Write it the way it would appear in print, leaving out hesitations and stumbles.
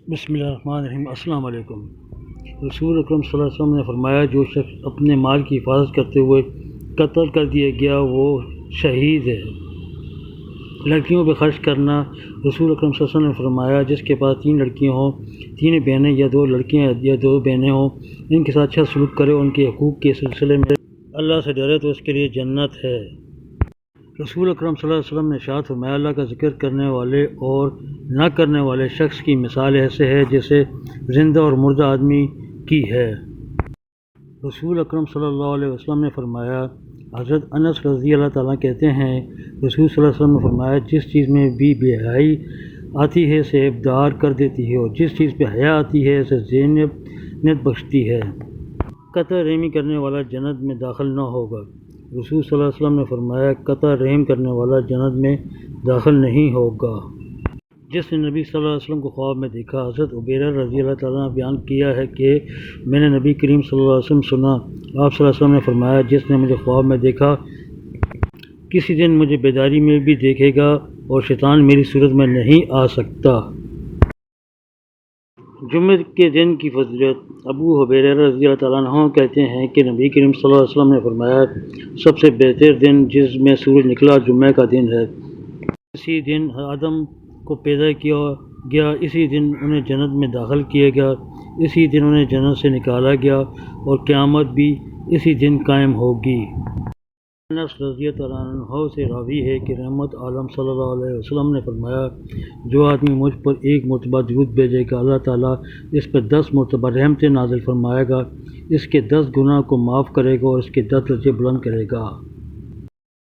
بسم اللہ الرحمن الرحیم۔ السلام علیکم۔ رسول اکرم صلی اللہ علیہ وسلم نے فرمایا، جو شخص اپنے مال کی حفاظت کرتے ہوئے قتل کر دیا گیا وہ شہید ہے۔ لڑکیوں پہ خرچ کرنا، رسول اکرم صلی اللہ علیہ وسلم نے فرمایا، جس کے پاس 3 لڑکیاں ہوں، 3 بہنیں یا 2 لڑکیاں یا 2 بہنیں ہوں، ان کے ساتھ اچھا سلوک کرے، ان کے حقوق کے سلسلے میں اللہ سے ڈرے تو اس کے لیے جنت ہے۔ رسول اکرم صلی اللہ علیہ وسلم نے ارشاد فرمایا، اللہ کا ذکر کرنے والے اور نہ کرنے والے شخص کی مثال ایسے ہے جیسے زندہ اور مردہ آدمی کی ہے۔ رسول اکرم صلی اللہ علیہ وسلم نے فرمایا، حضرت انس رضی اللہ تعالیٰ کہتے ہیں، رسول صلی اللہ علیہ وسلم نے فرمایا، جس چیز میں بھی بے حیائی آتی ہے اسے ابدار کر دیتی ہے، اور جس چیز پہ حیا آتی ہے اسے زینت بخشتی ہے۔ قطع رحمی کرنے والا جنت میں داخل نہ ہوگا۔ رسول صلی اللہ علیہ وسلم نے فرمایا، قطع رحم کرنے والا جنت میں داخل نہیں ہوگا۔ جس نے نبی صلی اللہ علیہ وسلم کو خواب میں دیکھا، حضرت عبیرہ رضی اللہ تعالیٰ نے بیان کیا ہے کہ میں نے نبی کریم صلی اللہ علیہ وسلم سنا، آپ صلی اللہ علیہ وسلم نے فرمایا، جس نے مجھے خواب میں دیکھا کسی دن مجھے بیداری میں بھی دیکھے گا، اور شیطان میری صورت میں نہیں آ سکتا۔ جمعہ کے دن کی فضیلت۔ ابو ہریرہ رضی اللہ تعالیٰ عنہ کہتے ہیں کہ نبی کریم صلی اللہ علیہ وسلم نے فرمایا، سب سے بہتر دن جس میں سورج نکلا جمعہ کا دن ہے۔ اسی دن آدم کو پیدا کیا گیا، اسی دن انہیں جنت میں داخل کیا گیا، اسی دن انہیں جنت سے نکالا گیا، اور قیامت بھی اسی دن قائم ہوگی۔ انس رضی اللہ عنہ سے راوی ہے کہ رحمت عالم صلی اللہ علیہ وسلم نے فرمایا، جو آدمی مجھ پر 1 مرتبہ درود بھیجے گا، اللہ تعالیٰ اس پر 10 مرتبہ رحمتیں نازل فرمائے گا، اس کے 10 گناہ کو معاف کرے گا اور اس کے 10 درجے بلند کرے گا۔